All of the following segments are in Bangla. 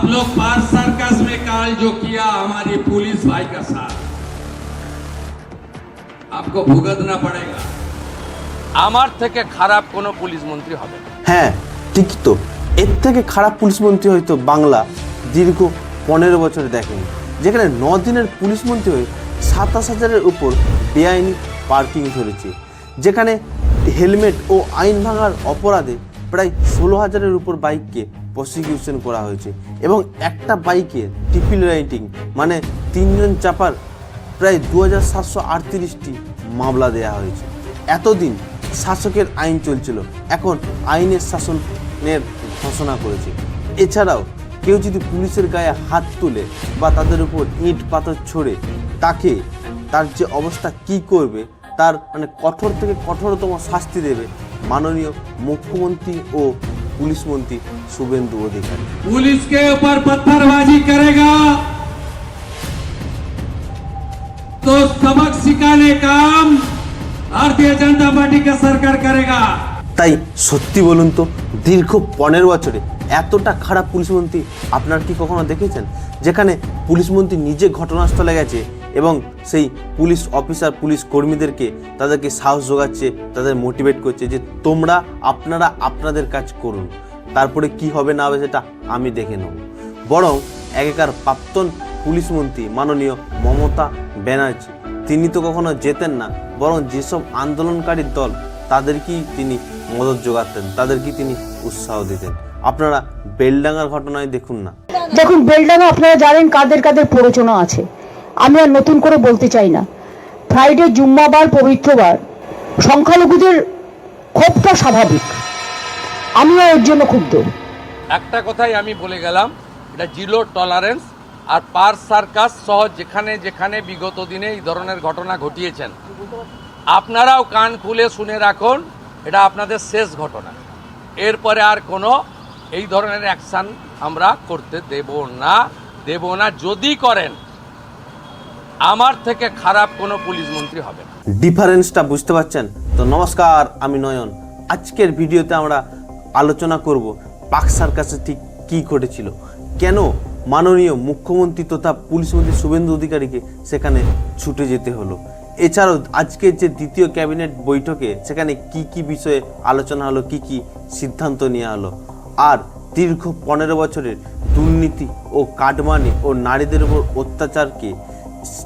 आप लोग पार्थ सर्कस में काल जो किया हमारी पुलिस भाई का साथ आपको भुगतना पड़ेगा। আমার থেকে খারাপ কোনো পুলিশ মন্ত্রী হবে না। হ্যাঁ ঠিকই তো, এর থেকে খারাপ পুলিশ মন্ত্রী হয়তো বাংলা দীর্ঘ 15 বছরে দেখেনি, যেখানে 9 দিনের পুলিশ মন্ত্রী হয়ে 27,000-এর উপর বেআইনি পার্কিং ধরেছে, যেখানে হেলমেট ও আইন ভাঙার অপরাধে প্রায় 16,000-এর উপর বাইককে প্রসিকিউশন করা হয়েছে এবং একটা বাইকে ট্রিপল রাইডিং মানে 3 জন চাপার প্রায় 2,738টি মামলা দেওয়া হয়েছে। এতদিন শাসকের আইন চলছিল, এখন আইনের শাসনের ঘোষণা করেছে। এছাড়াও কেউ যদি পুলিশের গায়ে হাত তুলে বা তাদের উপর ইট পাথর ছোড়ে তাকে তার যে অবস্থা কি করবে তার মানে কঠোর থেকে কঠোরতম শাস্তি দেবে মাননীয় মুখ্যমন্ত্রী ও পুলিশ মন্ত্রী শুভেন্দু অধিকারী। पुलिस के ऊपर पत्थरबाजी करेगा तो सबक सिखाने काम भारतीय जनता पार्टी का सरकार करेगा। তাই সত্যি বলুন তো, দীর্ঘ 15 বছরে এতটা খারাপ পুলিশ মন্ত্রী আপনার কি কখনো দেখেছেন, যেখানে পুলিশ মন্ত্রী নিজে ঘটনাস্থলে গেছে এবং সেই পুলিশ অফিসার পুলিশ কর্মীদেরকে তাদেরকে সাহস যোগাচ্ছে, তাদের মোটিভেট করছে যে তোমরা আপনারা আপনাদের কাজ করুন, তারপরে কি হবে না হবে সেটা আমি দেখে নেব। বরং আগেকার প্রাক্তন পুলিশ মন্ত্রী মাননীয় মমতা ব্যানার্জি তিনি তো কখনো যেতেন না, বরং যেসব আন্দোলনকারী দল তাদেরকেই তিনি মদত যোগাতেন, তাদেরকেই তিনি উৎসাহ দিতেন। আপনারা বেলডাঙ্গার ঘটনায় দেখুন না। দেখুন বেলডাঙ্গা আপনারা জানেন কাদের কাদের প্ররোচনা আছে, আমি আর নতুন করে বলতে চাই না। ফ্রাইডে জুম্মাবার পবিত্রবার সংখ্যালঘুদের ক্ষোভটা স্বাভাবিক, আমিও এর জন্য ক্ষুব্ধ। একটা কথাই আমি বলে গেলাম, এটা জিরো টলারেন্স। আর পার্থ সার্কাস সহ যেখানে যেখানে বিগত দিনে এই ধরনের ঘটনা ঘটিয়েছেন আপনারাও কান খুলে শুনে রাখুন, এটা আপনাদের শেষ ঘটনা। এরপরে আর কোনো এই ধরনের অ্যাকশান আমরা করতে দেব না। যদি করেন আমার থেকে খারাপ কোনো পুলিশ মন্ত্রী হবে না। ডিফারেন্সটা বুঝতে পারছেন তো? নমস্কার, আমি নয়ন। আজকের ভিডিওতে আমরা আলোচনা করব পার্থ সার্কাসে ঠিক কী ঘটেছিল, কেন মাননীয় মুখ্যমন্ত্রী তথা পুলিশ মন্ত্রী শুভেন্দু অধিকারীকে সেখানে ছুটে যেতে হলো। এছাড়াও আজকের যে দ্বিতীয় ক্যাবিনেট বৈঠকে সেখানে কি কি বিষয়ে আলোচনা হলো, কি কি সিদ্ধান্ত নেওয়া হলো, আর দীর্ঘ 15 বছরের দুর্নীতি ও কাটমানি ও নারীদের উপর অত্যাচারকে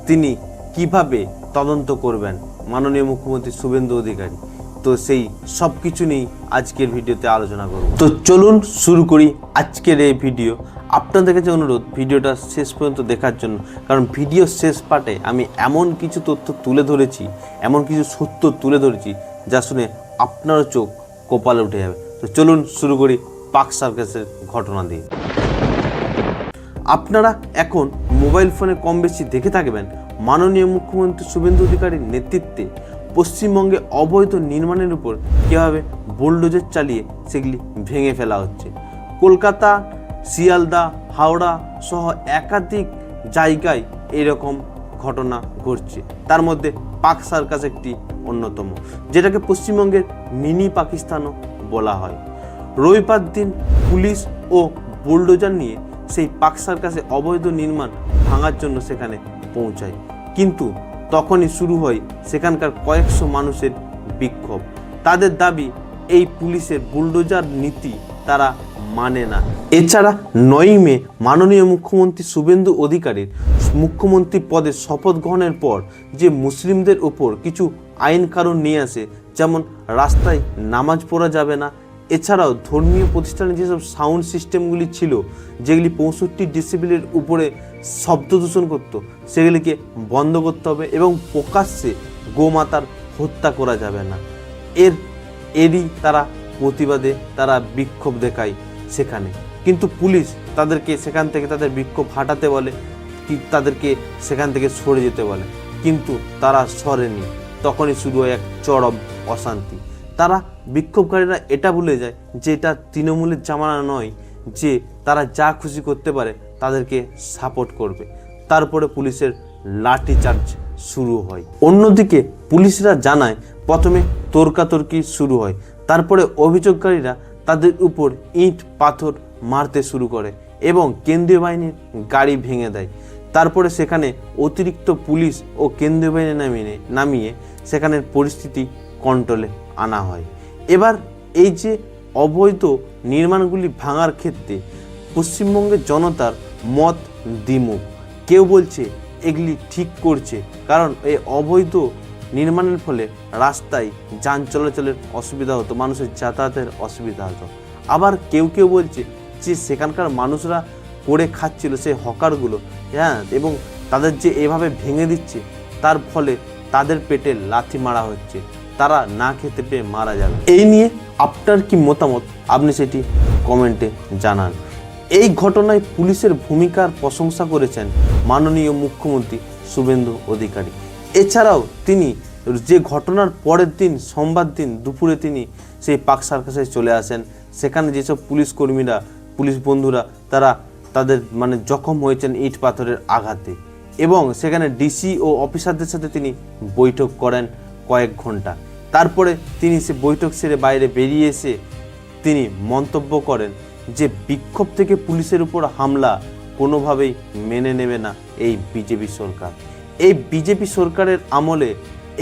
তিনি কিভাবে তদন্ত করবেন মাননীয় মুখ্যমন্ত্রী শুভেন্দু অধিকারী, তো সেই সব কিছু নিয়েই আজকের ভিডিওতে আলোচনা করব। তো চলুন শুরু করি আজকের এই ভিডিও। আপনাদের কাছে অনুরোধ ভিডিওটা শেষ পর্যন্ত দেখার জন্য, কারণ ভিডিও শেষ পার্টে আমি এমন কিছু তথ্য তুলে ধরেছি, এমন কিছু সত্য তুলে ধরেছি যা শুনে আপনারও চোখ কপালে উঠে যাবে। তো চলুন শুরু করি পার্থ সার্কাসের ঘটনা দিয়ে। আপনারা এখন মোবাইল ফোনে কম বেশি দেখে থাকবেন মাননীয় মুখ্যমন্ত্রী শুভেন্দু অধিকারীর নেতৃত্বে পশ্চিমবঙ্গে অবৈধ নির্মাণের উপর কীভাবে বুলডোজার চালিয়ে সেগুলি ভেঙে ফেলা হচ্ছে। কলকাতা, শিয়ালদা, হাওড়া সহ একাধিক জায়গায় এরকম ঘটনা ঘটছে, তার মধ্যে পার্থ সার্কাস একটি অন্যতম, যেটাকে পশ্চিমবঙ্গের মিনি পাকিস্তানও বলা হয়। রবিবার দিন পুলিশ ও বুলডোজার নিয়ে সেই পার্থ সার্কাসে অবৈধ নির্মাণ ভাঙার জন্য সেখানে পৌঁছায়, কিন্তু তখনই শুরু হয় সেখানকার কয়েকশো মানুষের বিক্ষোভ। তাদের দাবি এই পুলিশের বুলডোজার নীতি তারা মানে না। এছাড়া 9 মে মাননীয় মুখ্যমন্ত্রী শুভেন্দু অধিকারীর মুখ্যমন্ত্রী পদে শপথ গ্রহণের পর যে মুসলিমদের ওপর কিছু আইন কানুন নিয়ে আসে, যেমন রাস্তায় নামাজ পড়া যাবে না, এছাড়াও ধর্মীয় প্রতিষ্ঠানে যেসব সাউন্ড সিস্টেমগুলি ছিল যেগুলি 65 ডেসিবেলের উপরে শব্দ দূষণ করত সেগুলিকে বন্ধ করতে হবে এবং প্রকাশ্যে গোমাতার হত্যা করা যাবে না। এরই তারা প্রতিবাদে তারা বিক্ষোভ দেখায় সেখানে, কিন্তু পুলিশ তাদেরকে সেখান থেকে তাদের বিক্ষোভ হাঁটাতে বলে, কি তাদেরকে সেখান থেকে সরে যেতে বলে, কিন্তু তারা সরেনি। তখনই শুরু হয় এক চরম অশান্তি। তারা বিক্ষোভকারীরা এটা ভুলে যায় যে এটা তৃণমূলের জামানা নয় যে তারা যা খুশি করতে পারে তাদেরকে সাপোর্ট করবে। তারপরে পুলিশের লাঠিচার্জ শুরু হয়। অন্যদিকে পুলিশরা জানায় প্রথমে তর্কাতর্কি শুরু হয়, তারপরে অভিযোগকারীরা তাদের উপর ইট পাথর মারতে শুরু করে এবং কেন্দ্রীয় বাহিনীর গাড়ি ভেঙে দেয়। তারপরে সেখানে অতিরিক্ত পুলিশ ও কেন্দ্রীয় বাহিনী নামিয়ে সেখানের পরিস্থিতি কন্ট্রোলে আনা হয়। এবার এই যে অবৈধ নির্মাণগুলি ভাঙার ক্ষেত্রে পশ্চিমবঙ্গের জনতার মত দ্বিমুখ। কেউ বলছে এগুলি ঠিক করছে, কারণ এই অবৈধ নির্মাণের ফলে রাস্তায় যান চলাচলের অসুবিধা হতো, মানুষের যাতায়াতের অসুবিধা হতো। আবার কেউ কেউ বলছে যে সেখানকার মানুষরা করে খাচ্ছিল সেই হকারগুলো, হ্যাঁ, এবং তাদের যে এভাবে ভেঙে দিচ্ছে তার ফলে তাদের পেটে লাথি মারা হচ্ছে, তারা না খেতে পেয়ে মারা যাবে। এই নিয়ে আপনার কি মতামত আপনি সেটি কমেন্টে জানান। এই ঘটনায় পুলিশের ভূমিকার প্রশংসা করেছেন মাননীয় মুখ্যমন্ত্রী শুভেন্দু অধিকারী। এছাড়াও তিনি যে ঘটনার পরের দিন সোমবার দিন দুপুরে তিনি সেই পার্ক সার্কাসে চলে আসেন। সেখানে যেসব পুলিশ কর্মীরা, পুলিশ বন্ধুরা তাদের জখম হয়েছেন ইট পাথরের আঘাতে, এবং সেখানে ডিসি ও অফিসারদের সাথে তিনি বৈঠক করেন কয়েক ঘন্টা। তারপরে তিনি সে বৈঠক সেরে বাইরে বেরিয়ে এসে তিনি মন্তব্য করেন যে বিক্ষোভ থেকে পুলিশের উপর হামলা কোনোভাবেই মেনে নেবে না এই বিজেপি সরকার। এই বিজেপি সরকারের আমলে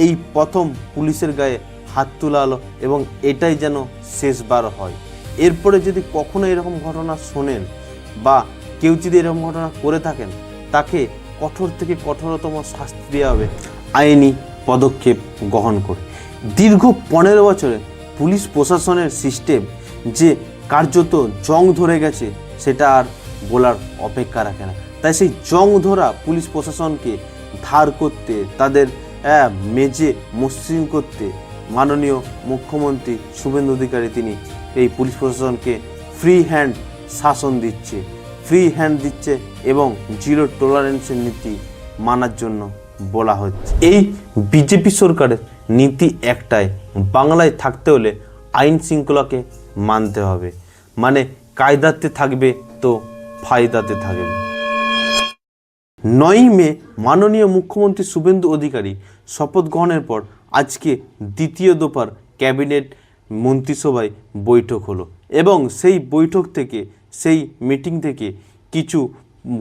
এই প্রথম পুলিশের গায়ে হাত তোলা হলো, এবং এটাই যেন শেষবার হয়। এরপরে যদি কখনো এরকম ঘটনা শোনেন বা কেউ যদি এরকম ঘটনা করে থাকেন, তাকে কঠোর থেকে কঠোরতম শাস্তি দেওয়া হবে আইনি পদক্ষেপ গ্রহণ করে। দীর্ঘ 15 বছরে পুলিশ প্রশাসনের সিস্টেম যে কার্যত জং ধরে গেছে সেটা আর বলার অপেক্ষা রাখে না। তাই সেই জং ধরা পুলিশ প্রশাসনকে ধার করতে, তাদের মেজে মসৃণ করতে মাননীয় মুখ্যমন্ত্রী শুভেন্দু অধিকারী তিনি এই পুলিশ প্রশাসনকে ফ্রি হ্যান্ড শাসন দিচ্ছে এবং জিরো টলারেন্সের নীতি মানার জন্য বলা হচ্ছে। এই বিজেপি সরকারের নীতি একটাই, বাংলায় থাকতে হলে আইন শৃঙ্খলাকে মানতে হবে, কায়দাতে থাকবে তো ফায়দাতে থাকবে। 9 মে মাননীয় মুখ্যমন্ত্রী শুভেন্দু অধিকারী শপথ গ্রহণের পর আজকে দ্বিতীয় দফার ক্যাবিনেট মন্ত্রিসভায় বৈঠক হলো, এবং সেই বৈঠক থেকে, সেই মিটিং থেকে কিছু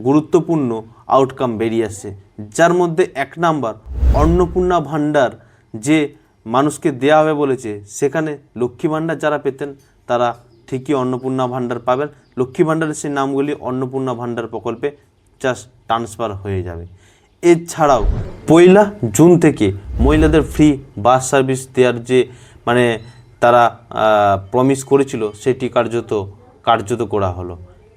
গুরুত্বপূর্ণ আউটকাম বেরিয়ে আসছে, যার মধ্যে 1 নাম্বার অন্নপূর্ণা ভাণ্ডার যে মানুষকে দেওয়া হবে বলেছে, সেখানে লক্ষ্মী ভাণ্ডার যারা পেতেন তারা ঠিকই অন্নপূর্ণা ভাণ্ডার পাবেন। লক্ষ্মী ভাণ্ডারের সেই নামগুলি অন্নপূর্ণা ভাণ্ডার প্রকল্পে জাস্ট ট্রান্সফার হয়ে যাবে। এছাড়াও 1 জুন থেকে মহিলাদের ফ্রি বাস সার্ভিস দেওয়ার যে তারা প্রমিস করেছিল সেটি কার্যত করা হলো।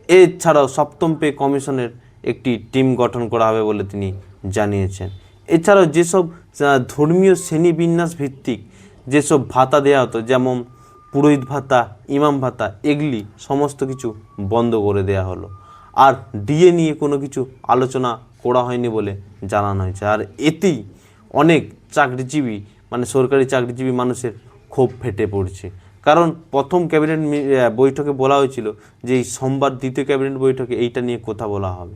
এছাড়াও 7ম পে কমিশনের একটি টিম গঠন করা হবে বলে তিনি জানিয়েছেন। এছাড়াও যেসব ধর্মীয় শ্রেণীবিন্যাস ভিত্তিক যেসব ভাতা দেওয়া হতো, যেমন পুরোহিত ভাতা, ইমাম ভাতা, এগুলি সমস্ত কিছু বন্ধ করে দেওয়া হলো। আর ডিএ নিয়ে কোনো কিছু আলোচনা করা হয়নি বলে জানানো হয়েছে। আর এতেই অনেক চাকরিজীবী সরকারি চাকরিজীবী মানুষের ক্ষোভ ফেটে পড়ছে, কারণ প্রথম ক্যাবিনেট বৈঠকে বলা হয়েছিল যে এই সোমবার দ্বিতীয় ক্যাবিনেট বৈঠকে এইটা নিয়ে কথা বলা হবে,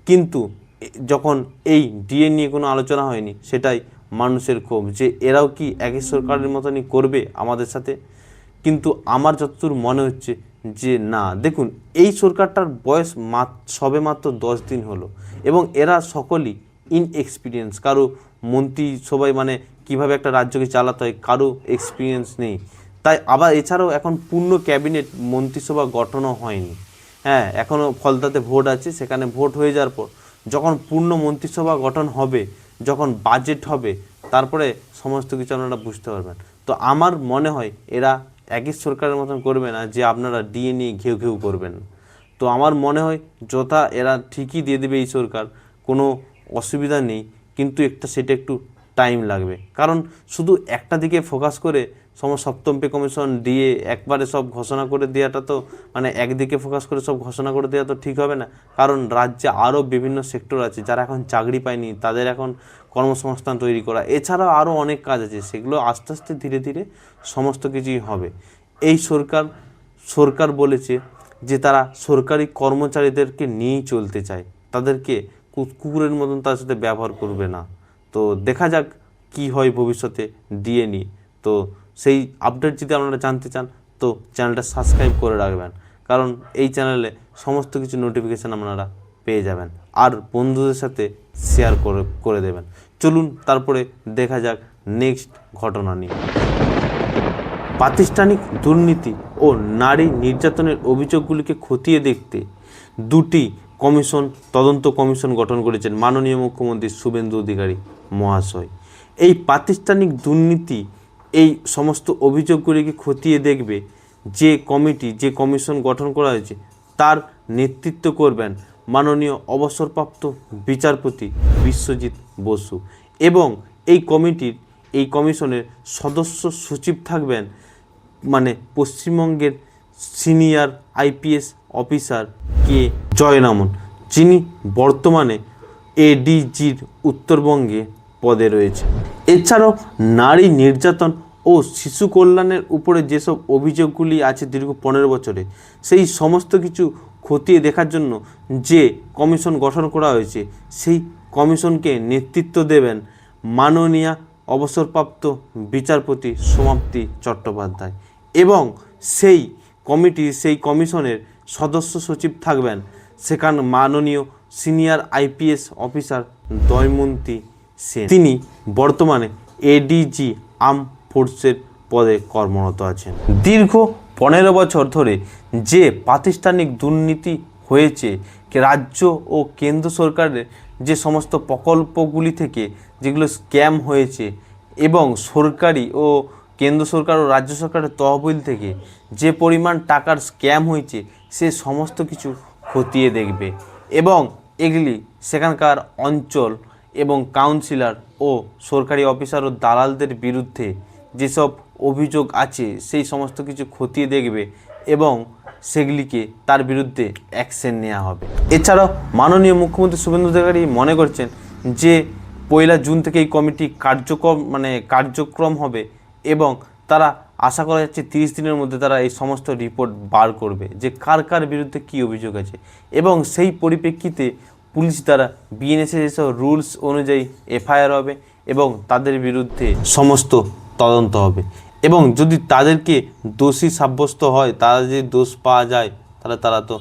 কিন্তু যখন এই ডিএ নিয়ে কোনো আলোচনা হয়নি, সেটাই মানুষের ক্ষোভ যে এরাও কি একই সরকারের মতনই করবে আমাদের সাথে। কিন্তু আমার যতদূর মনে হচ্ছে যে না, দেখুন এই সরকারটার বয়স সবে মাত্র 10 দিন হলো, এবং এরা সকলেই ইনএক্সপিরিয়েন্স। কারো মন্ত্রী সবাই কিভাবে একটা রাজ্যকে চালাতে হয় কারো এক্সপিরিয়েন্স নেই। তাই আবার এছাড়াও এখন পূর্ণ ক্যাবিনেট মন্ত্রিসভা গঠনও হয়নি। হ্যাঁ, এখনও ফলতাতে ভোট আছে, সেখানে ভোট হয়ে যাওয়ার পর যখন পূর্ণ মন্ত্রিসভা গঠন হবে, যখন বাজেট হবে, তারপরে সমস্ত কিছু আপনারা বুঝতে পারবেন। তো আমার মনে হয় এরা একই সরকারের মতন করবে না যে আপনারা ডিএ নিয়ে ঘেউ ঘেউ করবেন। তো আমার মনে হয় যথা এরা ঠিকই দিয়ে দেবে এই সরকার, কোনো অসুবিধা নেই, কিন্তু সেটা একটু টাইম লাগবে। কারণ শুধু একটা দিকে ফোকাস করে 7ম পে কমিশন ডিএ একবারে সব ঘোষণা করে দেওয়াটা তো একদিকে ফোকাস করে সব ঘোষণা করে দেওয়া তো ঠিক হবে না। কারণ রাজ্যে আরও বিভিন্ন সেক্টর আছে যারা এখন চাকরি পায়নি, তাদের এখন কর্মসংস্থান তৈরি করা, এছাড়াও আরও অনেক কাজ আছে, সেগুলো আস্তে আস্তে ধীরে ধীরে সমস্ত কিছুই হবে। এই সরকার বলেছে যে তারা সরকারি কর্মচারীদেরকে নিয়েই চলতে চায়, তাদেরকে কুকুরের মতন তার সাথে ব্যবহার করবে না। তো দেখা যাক কি হয় ভবিষ্যতে ডিএ নিয়ে। তো সেই আপডেট যদি আপনারা জানতে চান তো চ্যানেলটা সাবস্ক্রাইব করে রাখবেন, কারণ এই চ্যানেলে সমস্ত কিছু নোটিফিকেশান আপনারা পেয়ে যাবেন, আর বন্ধুদের সাথে শেয়ার করে দেবেন। চলুন তারপরে দেখা যাক নেক্সট ঘটনা নিয়ে। প্রাতিষ্ঠানিক দুর্নীতি ও নারী নির্যাতনের অভিযোগগুলিকে খতিয়ে দেখতে দুটি তদন্ত কমিশন গঠন করেছেন মাননীয় মুখ্যমন্ত্রী শুভেন্দু অধিকারী মহাশয়। এই প্রাতিষ্ঠানিক দুর্নীতি, এই সমস্ত অভিযোগগুলিকে খতিয়ে দেখবে যে কমিশন গঠন করা হয়েছে তার নেতৃত্ব করবেন মাননীয় অবসরপ্রাপ্ত বিচারপতি বিশ্বজিৎ বসু, এবং এই কমিশনের সদস্য সচিব থাকবেন পশ্চিমবঙ্গের সিনিয়র IPS অফিসার কে জয়রামন, যিনি বর্তমানে ADGর উত্তরবঙ্গে পদে রয়েছে। এছাড়াও নারী নির্যাতন ও শিশু কল্যাণের উপরে যেসব অভিযোগগুলি আছে দীর্ঘ 15 বছরে, সেই সমস্ত কিছু খতিয়ে দেখার জন্য যে কমিশন গঠন করা হয়েছে সেই কমিশনকে নেতৃত্ব দেবেন মাননীয়া অবসরপ্রাপ্ত বিচারপতি সমাপ্তি চট্টোপাধ্যায়, এবং সেই কমিশনের সদস্য সচিব থাকবেন সেখানে মাননীয় সিনিয়র IPS অফিসার দয়মন্তী সেন, তিনি বর্তমানে ADG আর্ম ফোর্সের পদে কর্মরত আছেন। দীর্ঘ 15 বছর ধরে যে প্রাতিষ্ঠানিক দুর্নীতি হয়েছে, রাজ্য ও কেন্দ্র সরকারের যে সমস্ত প্রকল্পগুলি থেকে যেগুলো স্ক্যাম হয়েছে, এবং সরকারি ও কেন্দ্র সরকার ও রাজ্য সরকারের তহবিল থেকে যে পরিমাণ টাকার স্ক্যাম হয়েছে সে সমস্ত কিছু খতিয়ে দেখবে, এবং এগুলি সেখানকার অঞ্চল এবং কাউন্সিলর ও সরকারি অফিসার ও দালালদের বিরুদ্ধে যেসব অভিযোগ আছে সেই সমস্ত কিছু খতিয়ে দেখবে এবং সেগুলিকে তার বিরুদ্ধে অ্যাকশন নেওয়া হবে। এছাড়াও মাননীয় মুখ্যমন্ত্রী শুভেন্দু অধিকারী মনে করছেন যে 1 জুন থেকে এই কমিটি কার্যক্রম হবে, এবং তারা আশা করা যাচ্ছে 30 দিনের মধ্যে তারা এই সমস্ত রিপোর্ট বার করবে যে কার বিরুদ্ধে কী অভিযোগ আছে, এবং সেই পরিপ্রেক্ষিতে পুলিশ দ্বারা BNS যেসব রুলস অনুযায়ী FIR হবে এবং তাদের বিরুদ্ধে সমস্ত তদন্ত হবে, এবং যদি তাদেরকে দোষী সাব্যস্ত হয়, তারা যদি দোষ পাওয়া যায় তাহলে তারা তো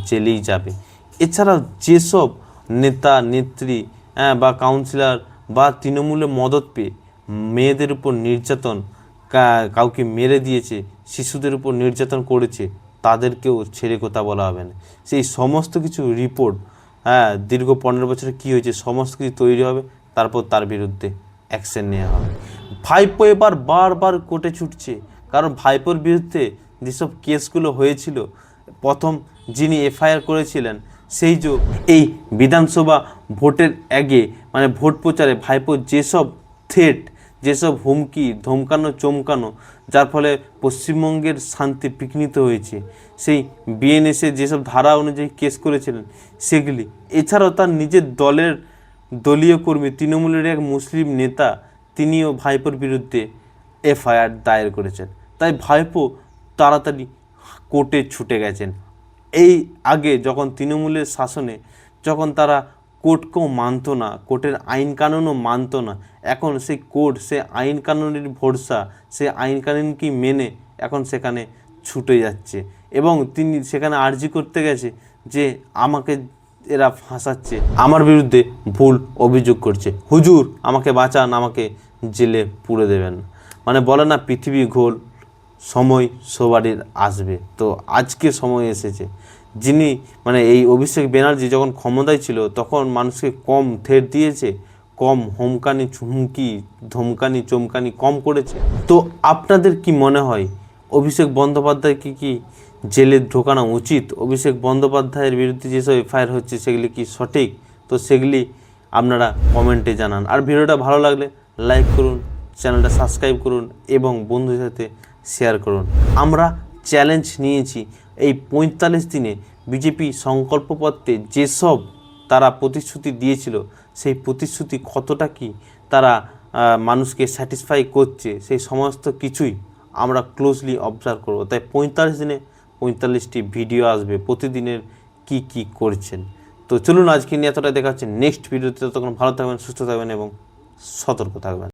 জেলেই যাবে। এছাড়াও যেসব নেতা নেত্রী বা কাউন্সিলর বা তৃণমূলে মদত পেয়ে মেয়েদের উপর নির্যাতন, কাউকে মেরে দিয়েছে, শিশুদের উপর নির্যাতন করেছে, তাদেরকেও ছেড়ে কথা বলা হবে না। সেই সমস্ত কিছু রিপোর্ট দীর্ঘ 15 বছরে কী হয়েছে সমস্ত কিছু তৈরি হবে, তারপর তার বিরুদ্ধে অ্যাকশন নেওয়া হবে। ভাইপো এবার বারবার কোর্টে ছুটছে, কারণ ভাইপোর বিরুদ্ধে যেসব কেসগুলো হয়েছিল, প্রথম যিনি FIR করেছিলেন সেই এই বিধানসভা ভোটের আগে ভোট প্রচারে ভাইপো যেসব থ্রেট, যেসব হুমকি, ধমকানো চমকানো, যার ফলে পশ্চিমবঙ্গের শান্তি বিঘ্নিত হয়েছে, সেই BNS যেসব ধারা অনুযায়ী কেস করেছিলেন সেগুলি। এছাড়াও তার নিজের দলীয় কর্মী তৃণমূলের এক মুসলিম নেতা, তিনিও ভাইপোর বিরুদ্ধে FIR দায়ের করেছেন। তাই ভাইপো তাড়াতাড়ি কোর্টে ছুটে গেছেন। এই আগে যখন তৃণমূলের শাসনে যখন তারা কোর্টকেও মানত না, কোর্টের আইন কানুনও মানত না, এখন সেই কোর্ট, সে আইন কানুনের ভরসা, সে আইন কানুনকেই মেনে এখন সেখানে ছুটে যাচ্ছে, এবং তিনি সেখানে আর্জি করতে গেছে যে আমাকে এরা ফাঁসাচ্ছে, আমার বিরুদ্ধে ভুল অভিযোগ করছে, হুজুর আমাকে বাঁচান, আমাকে জেলে পুরে দেবেন। বলে না পৃথিবী গোল, সময় সবারই আসবে। তো আজকে সময় এসেছে, যিনি এই অভিষেক ব্যানার্জি যখন ক্ষমতায় ছিল তখন মানুষকে কম থ্রেট দিয়েছে, কম হুমকি ধমকানি চমকানি কম করেছে। তো আপনাদের কি মনে হয় অভিষেক বন্দ্যোপাধ্যায়কে কি জেলে ঢোকানো উচিত? অভিষেক বন্দ্যোপাধ্যায়ের বিরুদ্ধে যেসব FIR হচ্ছে সেগুলি কি সঠিক? তো সেগুলি আপনারা কমেন্টে জানান। আর ভিডিওটা ভালো লাগলে লাইক করুন, চ্যানেলটা সাবস্ক্রাইব করুন এবং বন্ধুদের সাথে শেয়ার করুন। আমরা চ্যালেঞ্জ নিয়েছি এই 45 দিনে বিজেপি সংকল্পপত্রে যেসব তারা প্রতিশ্রুতি দিয়েছিল সেই প্রতিশ্রুতি কতটা কি তারা মানুষকে স্যাটিসফাই করছে, সেই সমস্ত কিছুই আমরা ক্লোজলি অবজার্ভ করব। তাই 45 দিনে 45টি ভিডিও আসবে প্রতিদিনের কি করছেন। তো চলুন আজকে নিয়ে এতটা দেখা হচ্ছে নেক্সট ভিডিওতে। ততক্ষণ ভালো থাকবেন, সুস্থ থাকবেন এবং সতর্ক থাকবেন।